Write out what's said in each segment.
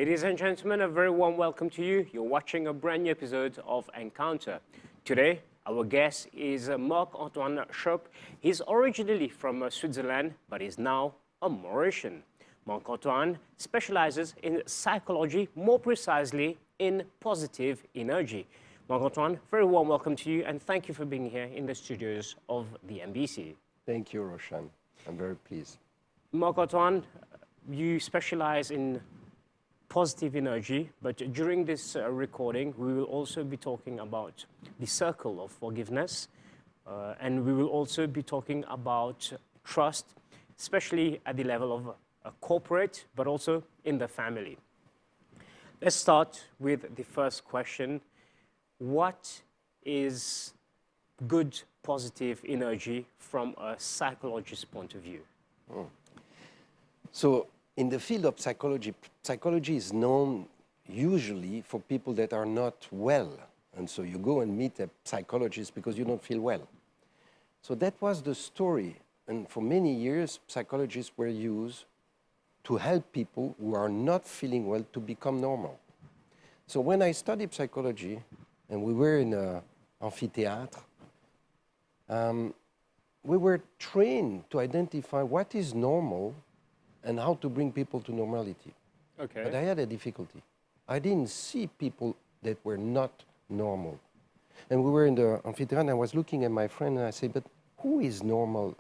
Ladies and gentlemen, a very warm welcome to you. You're watching a brand new episode of Encounter. Today, our guest is Marc-Antoine Tschopp. He's originally from Switzerland, but is now a Mauritian. Marc-Antoine specializes in psychology, more precisely in positive energy. Marc-Antoine, very warm welcome to you, and thank you for being here in the studios of the MBC. Thank you, Roshan. I'm very pleased. Marc-Antoine, you specialize in positive energy, but during this recording, we will also be talking about the circle of forgiveness, and we will also be talking about trust, especially at the level of a corporate, but also in the family. Let's start with the first question. What is good positive energy from a psychologist's point of view? So, in the field of psychology, psychology is known usually for people that are not well. And so you go and meet a psychologist because you don't feel well. So that was the story. And for many years, psychologists were used to help people who are not feeling well to become normal. So when I studied psychology, and we were in an amphitheater, we were trained to identify what is normal and how to bring people to normality. Okay. But I had a difficulty. I didn't see people that were not normal. And we were in the amphitheater, and I was looking at my friend, and I said, but who is normal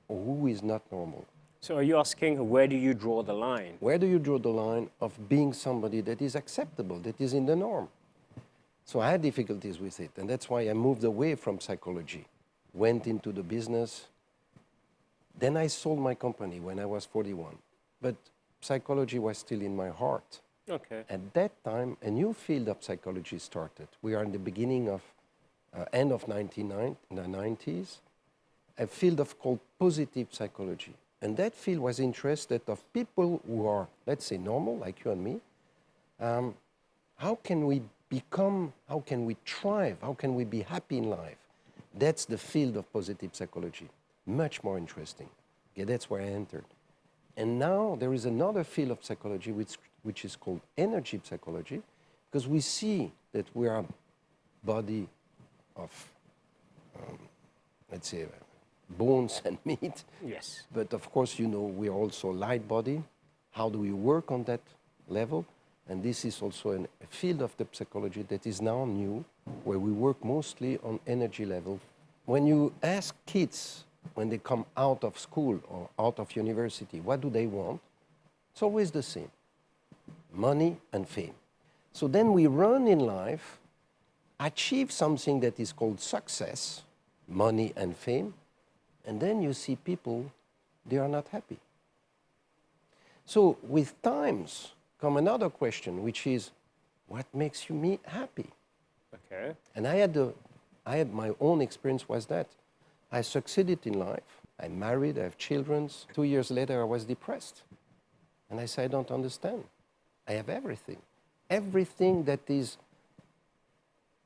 or who is not normal? So are you asking, where do you draw the line? Where do you draw the line of being somebody that is acceptable, that is in the norm? So I had difficulties with it, and that's why I moved away from psychology, went into the business. Then I sold my company when I was 41, but psychology was still in my heart. Okay. At that time, a new field of psychology started. We are in the beginning of, end of 1990s, a field called positive psychology. And that field was interested of people who are, let's say, normal, like you and me. How can we become, how can we thrive, how can we be happy in life? That's the field of positive psychology. Much more interesting. Okay, that's where I entered. And now there is another field of psychology which is called energy psychology, because we see that we are a body of, let's say, bones and meat. Yes. But of course, you know, we are also light body. How do we work on that level? And this is also a field of the psychology that is now new, where we work mostly on energy level. When you ask kids, when they come out of school or out of university, what do they want? It's always the same, money and fame. So then we run in life, achieve something that is called success, money and fame, and then you see people, they are not happy. So with times come another question, which is, what makes you happy? Okay. And I had my own experience was that. I succeeded in life. I'm married, I have children. 2 years later, I was depressed. And I said, I don't understand. I have everything. Everything that is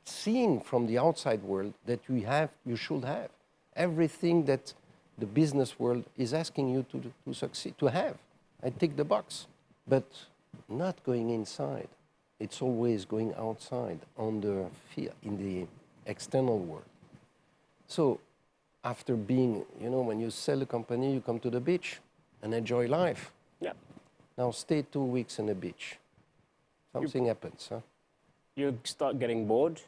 seen from the outside world that you should have. Everything that the business world is asking you to succeed, to have. I tick the box. But not going inside. It's always going outside on the field, in the external world. So after being, you know, when you sell a company, you come to the beach and enjoy life. Yeah. Now stay 2 weeks on the beach. Something happens, huh? You start getting bored.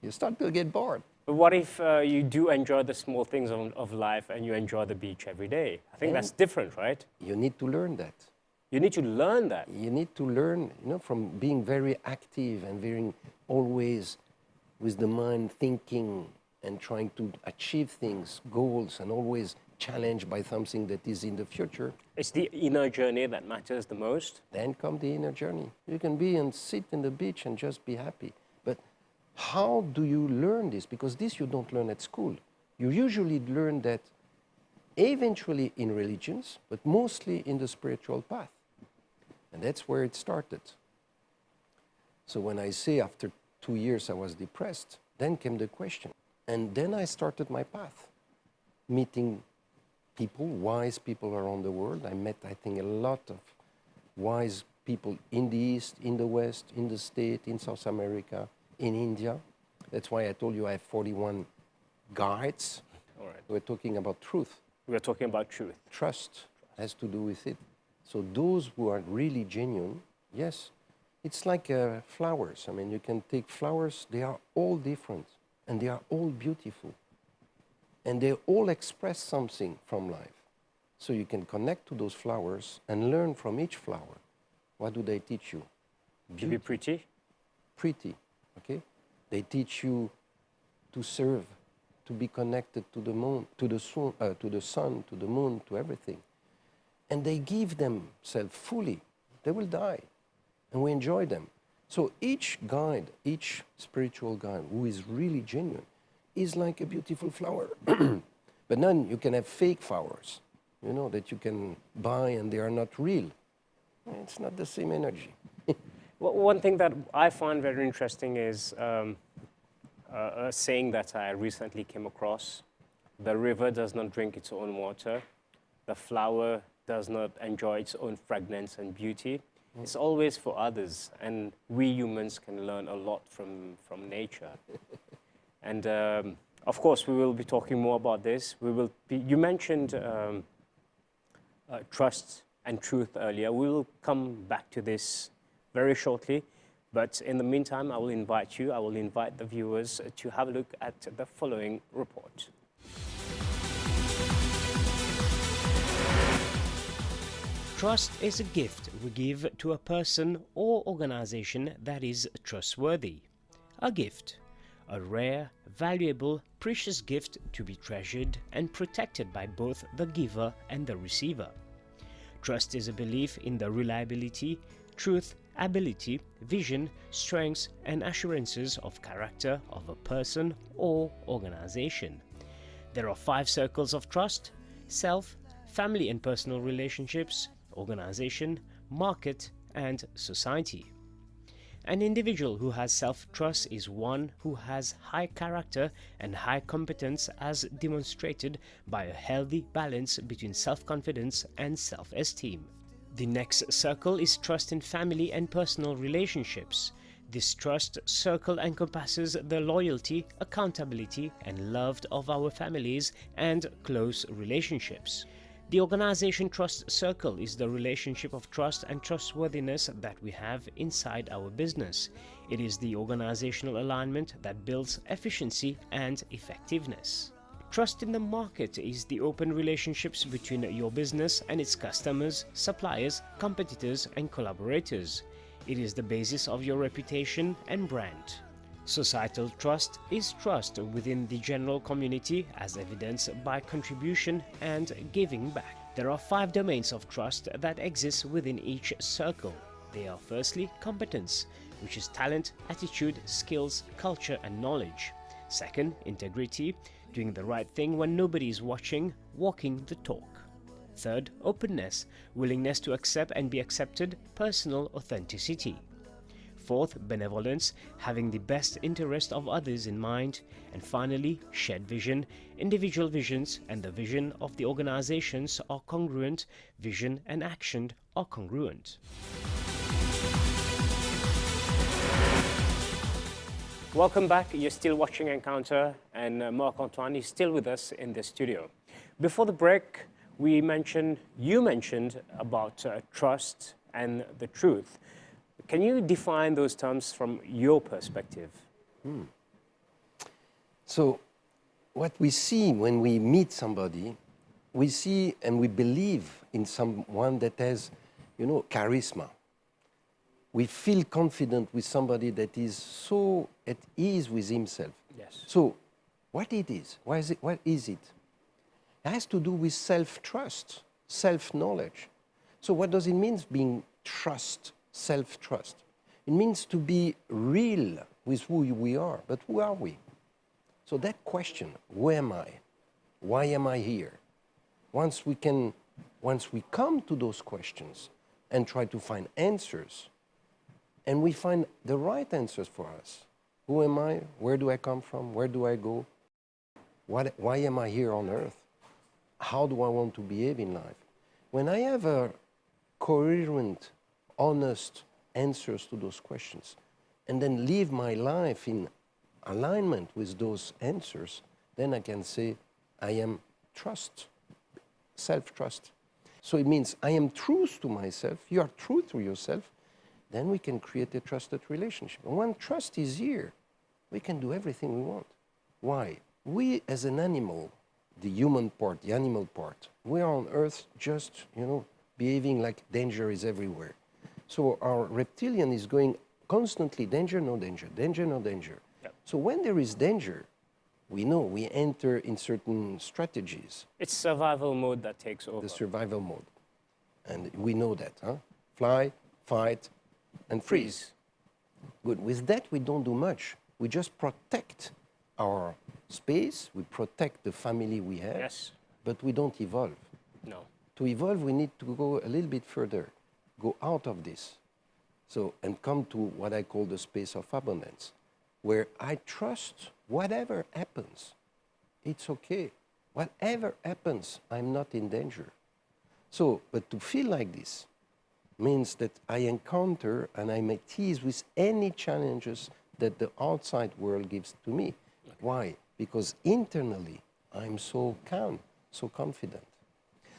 You start to get bored. But what if you do enjoy the small things of life and you enjoy the beach every day? I think that's different, right? You need to learn that. You need to learn that. You need to learn, you know, from being very active and very always with the mind thinking and trying to achieve things, goals, and always challenged by something that is in the future. It's the inner journey that matters the most. Then come the inner journey. You can be and sit in the beach and just be happy. But how do you learn this? Because this you don't learn at school. You usually learn that eventually in religions, but mostly in the spiritual path. And that's where it started. So when I say after 2 years I was depressed, then came the question. And then I started my path, meeting people, wise people around the world. I met, I think, a lot of wise people in the East, in the West, in the States, in South America, in India. That's why I told you I have 41 guides. All right. We're talking about truth. We're talking about truth. Trust has to do with it. So those who are really genuine, yes, it's like flowers. I mean, you can take flowers, they are all different, and they are all beautiful. And they all express something from life. So you can connect to those flowers and learn from each flower. What do they teach you? To be pretty. Pretty, okay? They teach you to serve, to be connected to the moon, to the sun, to the moon, to everything. And they give themselves fully. They will die, and we enjoy them. So each guide, each spiritual guide who is really genuine is like a beautiful flower. But then you can have fake flowers, you know, that you can buy and they are not real. It's not the same energy. Well, one thing that I find very interesting is a saying that I recently came across. The river does not drink its own water. The flower does not enjoy its own fragrance and beauty. It's always for others, and we humans can learn a lot from nature. And of course, we will be talking more about this. You mentioned trust and truth earlier. We will come back to this very shortly. But in the meantime, I will invite the viewers to have a look at the following report. Trust is a gift we give to a person or organization that is trustworthy. A gift, a rare, valuable, precious gift to be treasured and protected by both the giver and the receiver. Trust is a belief in the reliability, truth, ability, vision, strengths, and assurances of character of a person or organization. There are 5 circles of trust: self, family and personal relationships, organization, market, and society. An individual who has self-trust is one who has high character and high competence, as demonstrated by a healthy balance between self-confidence and self-esteem. The next circle is trust in family and personal relationships. This trust circle encompasses the loyalty, accountability, and love of our families and close relationships. The organization trust circle is the relationship of trust and trustworthiness that we have inside our business. It is the organizational alignment that builds efficiency and effectiveness. Trust in the market is the open relationships between your business and its customers, suppliers, competitors, and collaborators. It is the basis of your reputation and brand. Societal trust is trust within the general community, as evidenced by contribution and giving back. There are 5 domains of trust that exist within each circle. They are firstly competence, which is talent, attitude, skills, culture, and knowledge. Second, integrity, doing the right thing when nobody is watching, walking the talk. Third, openness, willingness to accept and be accepted, personal authenticity. Fourth, benevolence, having the best interest of others in mind. And finally, shared vision, individual visions and the vision of the organizations are congruent, vision and action are congruent. Welcome back. You're still watching Encounter, and Marc-Antoine is still with us in the studio. Before the break, you mentioned about trust and the truth. Can you define those terms from your perspective? So what we see when we meet somebody, we see and we believe in someone that has, charisma. We feel confident with somebody that is so at ease with himself. Yes. So what it is? What is it? It has to do with self-trust, self-knowledge. So what does it mean being trust? Self-trust. It means to be real with who we are, but who are we? So that question, who am I? Why am I here? Once we come to those questions and try to find answers, and we find the right answers for us. Who am I? Where do I come from? Where do I go? Why am I here on earth? How do I want to behave in life? When I have a coherent honest answers to those questions, and then live my life in alignment with those answers, then I can say I am trust, self-trust. So it means I am true to myself, you are true to yourself, then we can create a trusted relationship. And when trust is here, we can do everything we want. Why? We as an animal, the human part, the animal part, we are on Earth just, behaving like danger is everywhere. So our reptilian is going constantly, danger, no danger, danger, no danger. Yep. So when there is danger, we know we enter in certain strategies. It's survival mode that takes over. The survival mode. And we know that, huh? Fly, fight, and freeze. Good. With that, we don't do much. We just protect our space, we protect the family we have, Yes. but we don't evolve. No. To evolve, we need to go a little bit further, go out of this. So, and come to what I call the space of abundance, where I trust whatever happens, it's okay. Whatever happens, I'm not in danger. So, but to feel like this means that I encounter and I make peace with any challenges that the outside world gives to me. Okay. Why? Because internally, I'm so calm, so confident.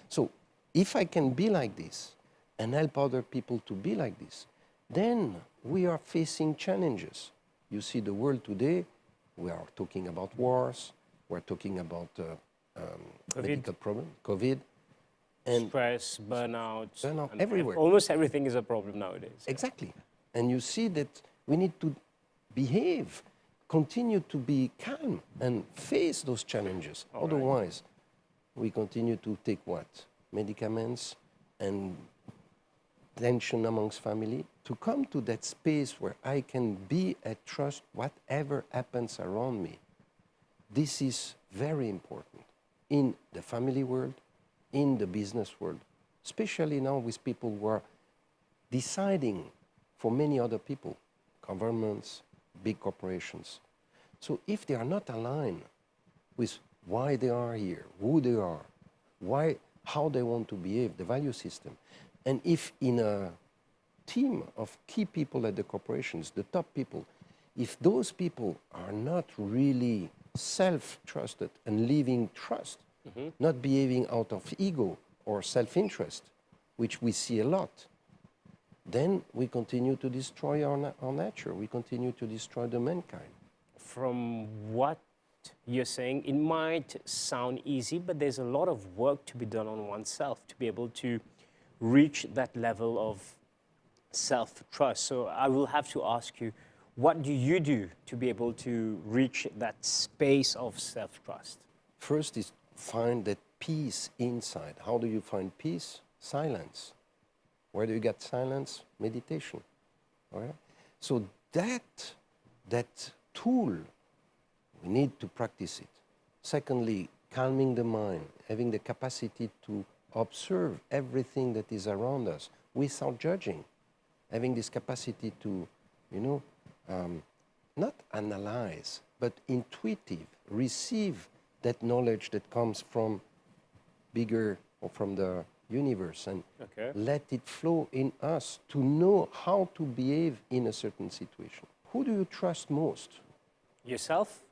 So if I can be like this and help other people to be like this, then we are facing challenges. You see the world today, we are talking about wars, we're talking about medical problems, COVID. And stress, burnout everywhere. Almost everything is a problem nowadays. Exactly. And you see that we need to behave, continue to be calm and face those challenges. All Otherwise, we continue to take what? Medicaments and tension amongst family to come to that space where I can be at trust whatever happens around me. This is very important in the family world, in the business world, especially now with people who are deciding for many other people, governments, big corporations. So if they are not aligned with why they are here, who they are, how they want to behave, the value system, and if in a team of key people at the corporations, the top people, if those people are not really self-trusted and living trust, not behaving out of ego or self-interest, which we see a lot, then we continue to destroy our nature. We continue to destroy the mankind. From what you're saying, it might sound easy, but there's a lot of work to be done on oneself to be able to reach that level of self-trust. So I will have to ask you, what do you do to be able to reach that space of self-trust? First is find that peace inside. How do you find peace? Silence. Where do you get silence? Meditation. All right? So that tool, we need to practice it. Secondly, calming the mind, having the capacity to observe everything that is around us without judging, having this capacity to, not analyze, but intuitive, receive that knowledge that comes from bigger or from the universe and let it flow in us to know how to behave in a certain situation. Who do you trust most? Yourself?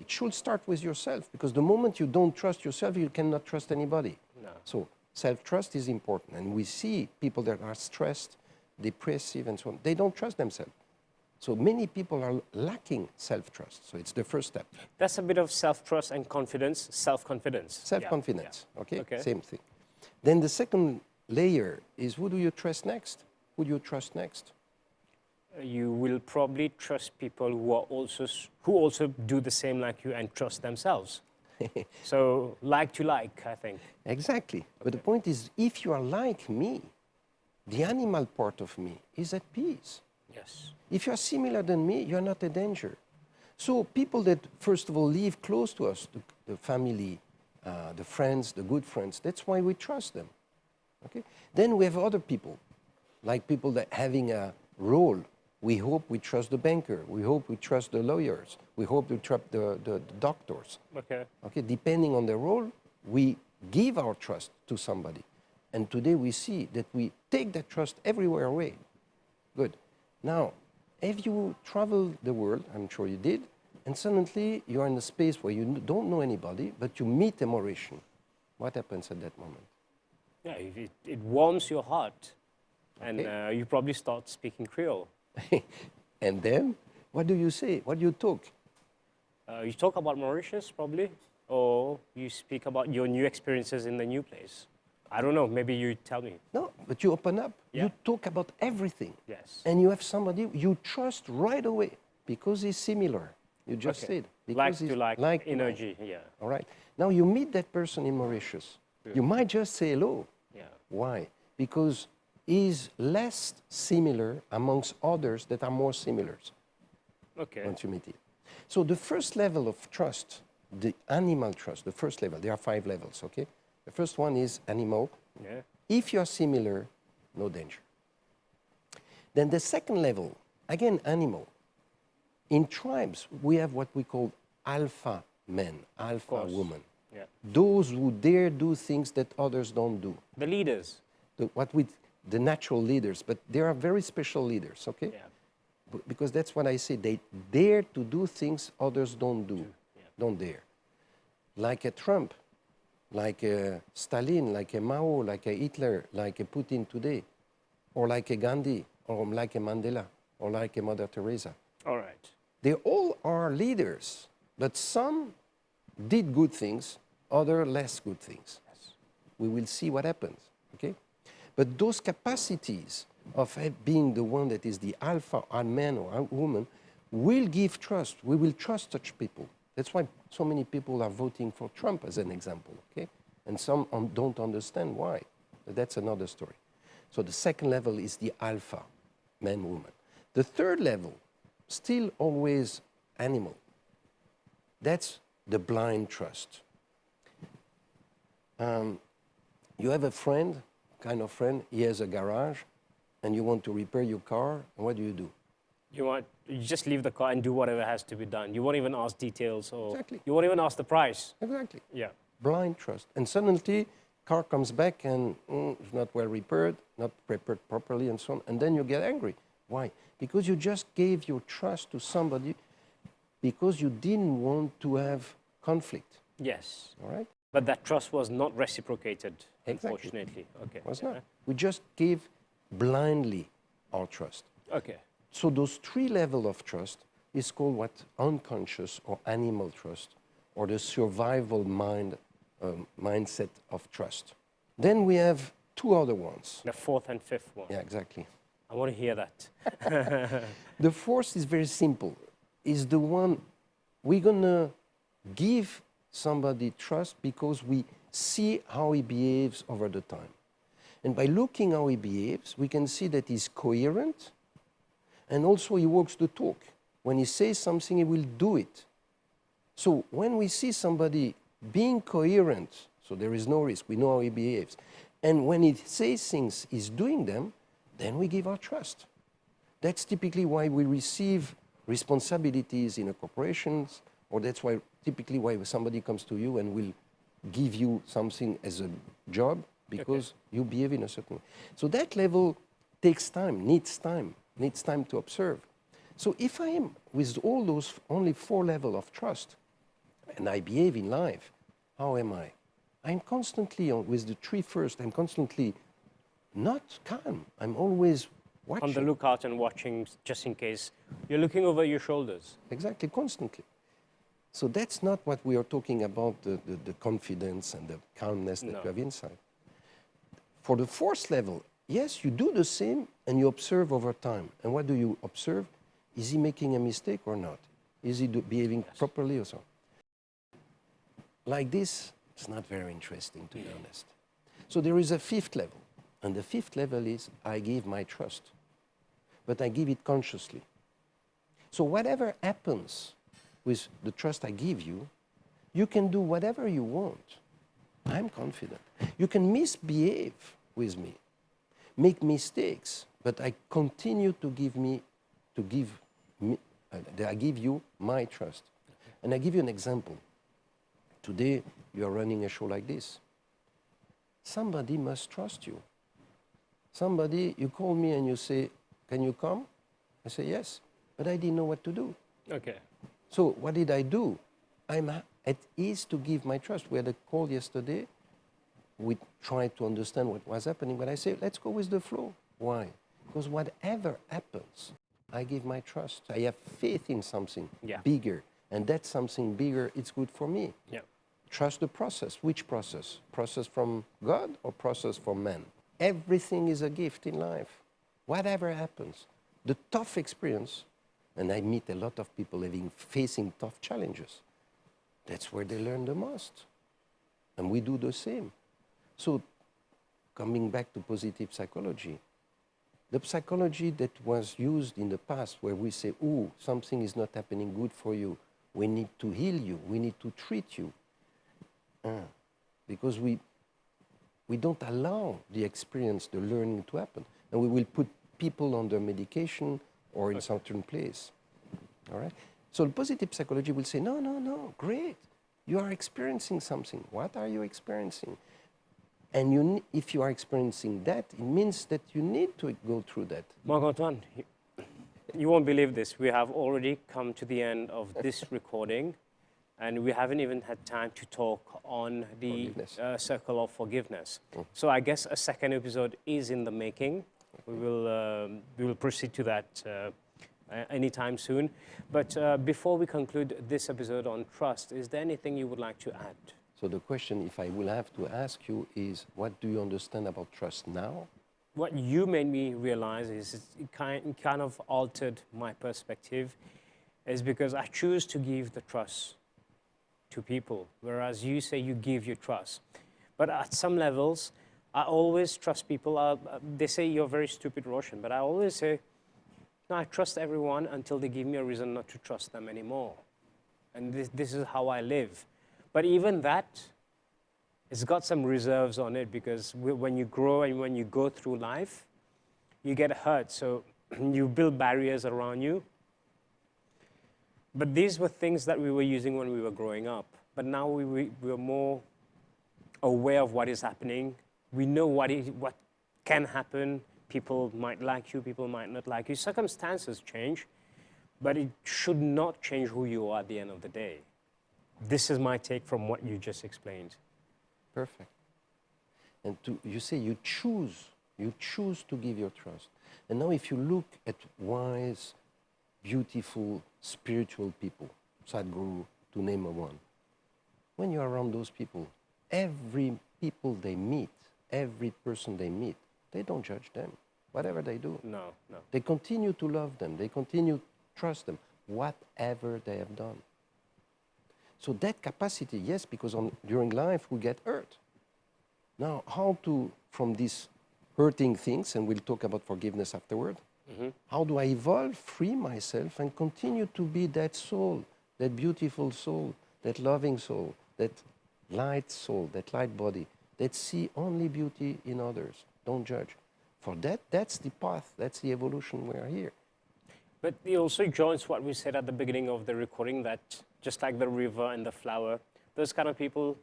It should start with yourself, because the moment you don't trust yourself, you cannot trust anybody. No. So self-trust is important. And we see people that are stressed, depressive, and so on. They don't trust themselves. So many people are lacking self-trust. So it's the first step. That's a bit of self-trust and confidence, self-confidence. Self-confidence, yeah. Okay? Same thing. Then the second layer is, who do you trust next? Who do you trust next? You will probably trust people who also do the same like you and trust themselves. So like to like, I think. Exactly. Okay. But the point is, if you are like me, the animal part of me is at peace. Yes. If you are similar than me, you are not a danger. So people that, first of all, live close to us, the family, the friends, the good friends, that's why we trust them. Okay? Then we have other people, like people that having a role. We hope we trust the banker. We hope we trust the lawyers. We hope we trust the doctors. Okay. Okay? Depending on the role, we give our trust to somebody. And today we see that we take that trust everywhere away. Good. Now, if you travel the world, I'm sure you did, and suddenly you're in a space where you don't know anybody, but you meet a Mauritian, what happens at that moment? Yeah, it warms your heart, and Okay. you probably start speaking Creole. And then, what do you say? What do you talk? You talk about Mauritius, probably, or you speak about your new experiences in the new place. I don't know. Maybe you tell me. No, but you open up. Yeah. You talk about everything. Yes. And you have somebody you trust right away because he's similar. You just Okay. said. Like Because he's to like like. energy. Yeah. All right. Now you meet that person in Mauritius. You might just say hello. Yeah. Why? Because he's less similar amongst others that are more similar Okay. once you meet it. So the first level of trust, the animal trust, the first level, there are 5 levels, okay? The first one is animal. Yeah. If you're similar, no danger. Then the second level, again, animal. In tribes, we have what we call alpha men, alpha course. women. Yeah. Those who dare do things that others don't do. The leaders. The natural leaders, but there are very special leaders, okay? Yeah. Because that's what I say. They dare to do things others don't do, don't dare. Like a Trump, like a Stalin, like a Mao, like a Hitler, like a Putin today, or like a Gandhi, or like a Mandela, or like a Mother Teresa. All right. They all are leaders, but some did good things, other less good things. Yes. We will see what happens, okay? But those capacities of being the one that is the alpha, a man or a woman, will give trust. We will trust such people. That's why so many people are voting for Trump as an example, okay? And some don't understand why. But that's another story. So the second level is the alpha, man, woman. The third level, still always animal. That's the blind trust. You have a friend, kind of friend, he has a garage, and you want to repair your car, and what do? You just leave the car and do whatever has to be done. You won't even ask details, or Exactly. you won't even ask the price. Exactly. Yeah. Blind trust. And suddenly, car comes back and it's not well repaired, not prepared properly, and so on. And then you get angry. Why? Because you just gave your trust to somebody because you didn't want to have conflict. Yes. All right? But that trust was not reciprocated, Exactly. unfortunately. Okay. Was not. We just gave blindly our trust. Okay. So those 3 levels of trust is called what? Unconscious or animal trust, or the survival mindset of trust. Then we have 2 other ones. The fourth and fifth one. Yeah, exactly. I want to hear that. The fourth is very simple. Is the one we're gonna give somebody trust because we see how he behaves over the time. And by looking how he behaves, we can see that he's coherent, and also he walks the talk. When he says something, he will do it. So when we see somebody being coherent, so there is no risk, we know how he behaves, and when he says things, he's doing them, then we give our trust. That's typically why we receive responsibilities in a corporations, or that's why typically why somebody comes to you and will give you something as a job because you behave in a certain way. So that level takes time, needs time to observe. So if I am with all those only 4 levels of trust and I behave in life, how am I? I'm constantly with the 3 first, I'm constantly not calm. I'm always watching. On the lookout and watching just in case. You're looking over your shoulders. Exactly, constantly. So that's not what we are talking about, the confidence and the calmness that you have inside. For the 4th level, yes, you do the same and you observe over time. And what do you observe? Is he making a mistake or not? Is he behaving properly or so? Like this, it's not very interesting, to be honest. So there is a 5th level. And the 5th level is I give my trust, but I give it consciously. So whatever happens with the trust I give you, you can do whatever you want. I'm confident. You can misbehave with me, make mistakes, but I continue to I give you my trust. And I give you an example. Today, you are running a show like this. Somebody must trust you. Somebody, you call me and you say, Can you come? I say, yes. But I didn't know what to do. Okay. So what did I do? I'm at ease to give my trust. We had a call yesterday. We tried to understand what was happening, but I say, let's go with the flow. Why? Because whatever happens, I give my trust. I have faith in something bigger, and that something bigger, it's good for me. Yeah. Trust the process. Which process? Process from God or process from man? Everything is a gift in life. Whatever happens, the tough experience, and I meet a lot of people facing tough challenges, that's where they learn the most. And we do the same. So coming back to positive psychology, the psychology that was used in the past where we say, oh, something is not happening good for you, we need to heal you, we need to treat you, because we don't allow the experience, the learning to happen. And we will put people under medication or in a certain place. All right? So the positive psychology will say, no, no, no, great. You are experiencing something. What are you experiencing? And if you are experiencing that, it means that you need to go through that. Marc-Antoine, you won't believe this. We have already come to the end of this recording, and we haven't even had time to talk on the circle of forgiveness. So I guess a second episode is in the making. We will proceed to that anytime soon. But before we conclude this episode on trust, is there anything you would like to add? So the question, if I will have to ask you, is what do you understand about trust now? What you made me realize is it kind of altered my perspective, is because I choose to give the trust to people, whereas you say you give your trust. But at some levels, I always trust people. They say you're very stupid, Roshan, but I always say, no, I trust everyone until they give me a reason not to trust them anymore. And this is how I live. But even that, it's got some reserves on it, because when you grow and when you go through life, you get hurt. So you build barriers around you. But these were things that we were using when we were growing up. But now we're more aware of what is happening. We know what can happen. People might like you, people might not like you. Circumstances change, but it should not change who you are at the end of the day. This is my take from what you just explained. Perfect. And you say you choose to give your trust. And now if you look at wise, beautiful, spiritual people, Sadhguru, to name one, when you're around those people, every people they meet, every person they meet, they don't judge them, whatever they do. No, no. They continue to love them. They continue to trust them, whatever they have done. So that capacity, yes, because during life we get hurt. Now, how to, from these hurting things, and we'll talk about forgiveness afterward, how do I evolve, free myself, and continue to be that soul, that beautiful soul, that loving soul, that light body, that see only beauty in others, don't judge. For that's the path, that's the evolution we are here. But it also joins what we said at the beginning of the recording, that just like the river and the flower, those kind of people,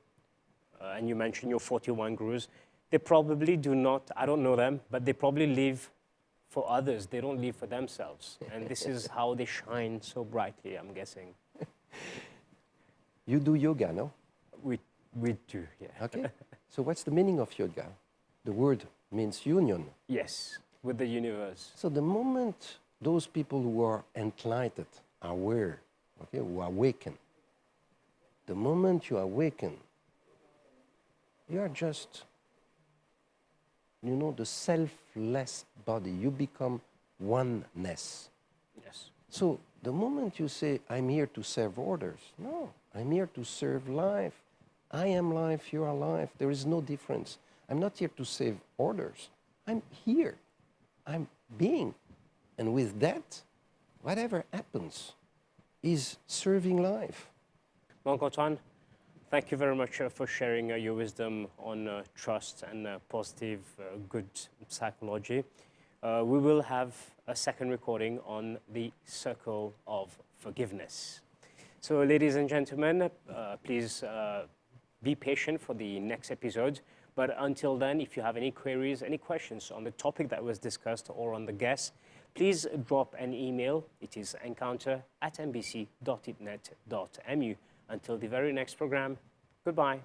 and you mentioned your 41 gurus, they probably do not, I don't know them, but they probably live for others. They don't live for themselves. And this is how they shine so brightly, I'm guessing. You do yoga, no? We do, yeah. Okay. So what's the meaning of yoga? The word means union. Yes, with the universe. So the moment those people who are enlightened, aware, okay, who awaken, the moment you awaken, you are just, the selfless body. You become oneness. Yes. So the moment you say, I'm here to serve others, no, I'm here to serve life. I am life, you are life. There is no difference. I'm not here to save others. I'm here. I'm being. And with that, whatever happens is serving life. Marc-Antoine, thank you very much for sharing your wisdom on trust and positive, good psychology. We will have a second recording on the circle of forgiveness. So, ladies and gentlemen, please be patient for the next episode. But until then, if you have any queries, any questions on the topic that was discussed or on the guest, please drop an email. It is encounter@mbc.itnet.mu. Until the very next program, goodbye.